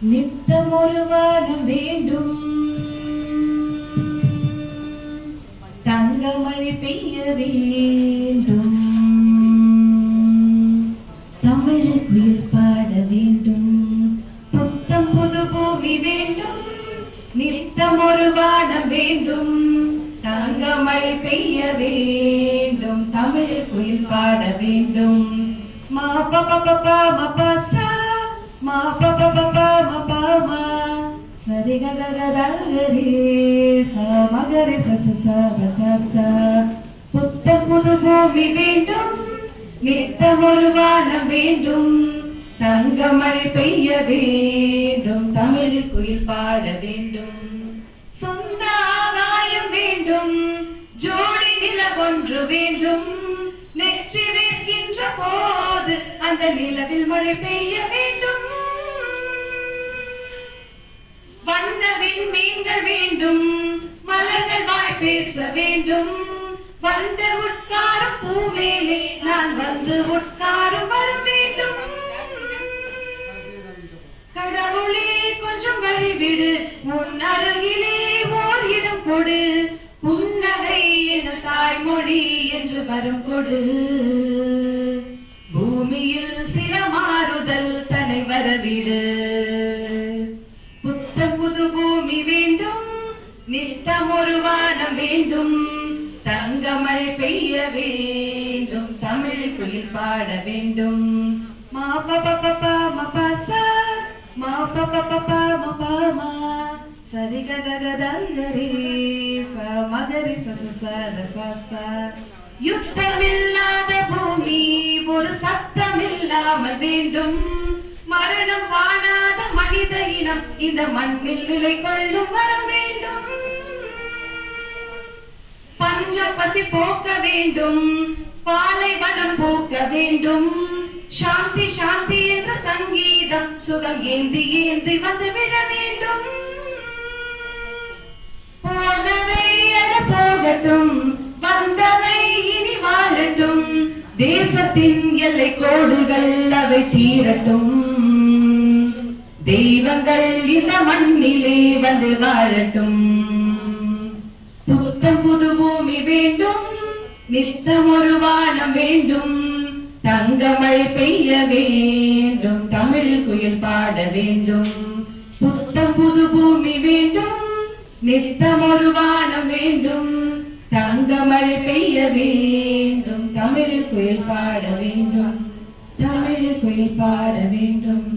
நித்தம் ஒரு வானம் வேண்டும், தங்கமழை பெய்ய வேண்டும், தமிழ் குயில் பாட வேண்டும், புத்தம் புது பூமி வேண்டும், நித்தம் ஒரு வானம் வேண்டும், தங்கமழை பெய்ய வேண்டும், தமிழ் குயில் பாட வேண்டும். மா ப ப ப ப ம ப ச மா ப ப ப ப ம ப ம சரி க க க த க ரி ச ம க ரி ச ச ச ப ச ச. புத்தம் புது பூமி வேண்டும், நித்தம் ஒரு வானம் வேண்டும், தங்கமழை பெய்ய வேண்டும், தமிழில் குயில் பாட வேண்டும். சொந்த ஆகாயம் வேண்டும், ஜோடி நிலம் ஒன்று வேண்டும், நெற்றி வேர்க்கின்ற போது அந்த நிலவில் மழை பெய்ய வேண்டும். வண்ணவின் மீன்கள் வேண்டும், மலர்கள் வாய் பேச வேண்டும், வந்து உட்காரும் பூமேலே நான் வந்து உட்காரும் வர வேண்டும். கடவுளே கொஞ்சம் வழிவிடு, உன் அருகிலே ஓர் இடம் கொடு, புன்னகை என தாய்மொழி என்று வரும் கொடு. பூமியில் சில மாறுதல் தன்னை வரவிடு. புத்தம் புது பூமி வேண்டும், நித்தம் ஒரு வானம் வேண்டும், தங்கமழை பெய்ய வேண்டும், தமிழ் குயில் பாட வேண்டும். மா ப ப ப ப ம ப ச மா ப ப ப ப ம ப ம சரி க க க த க ரி ச ம க ரி ச ச ச ர ச ச. யுத்தமில்லாத பூமி ஒரு சத்தமில்லாமல் வேண்டும், மரணம் காணாத மனித இனம் இந்த மண்ணில் நிலை கொள்ளும் வர வேண்டும். பஞ்ச பசி போக்க வேண்டும், பாலைவனம் போக்க வேண்டும், சாந்தி சாந்தி என்ற சங்கீதம் சுகம் ஏந்தி ஏந்தி வந்து விட வேண்டும். போனவை என போகட்டும், வந்தவை இனி வாழட்டும், தேசத்தின் எல்லை கோடுகள் அவை தீரட்டும், தெய்வங்கள் இந்த மண்ணிலே வந்து வாழட்டும். புத்தம் புது பூமி வேண்டும், நித்தம் ஒரு வானம் வேண்டும், தங்கமழை பெய்ய வேண்டும், தமிழ் குயில் பாட வேண்டும். புத்தம் புது பூமி வேண்டும், நித்தம் ஒரு வானம் வேண்டும், தங்கமழை பெய்ய வேண்டும், தமிழ் குயில் பாட வேண்டும், தமிழ் குயில் பாட வேண்டும்.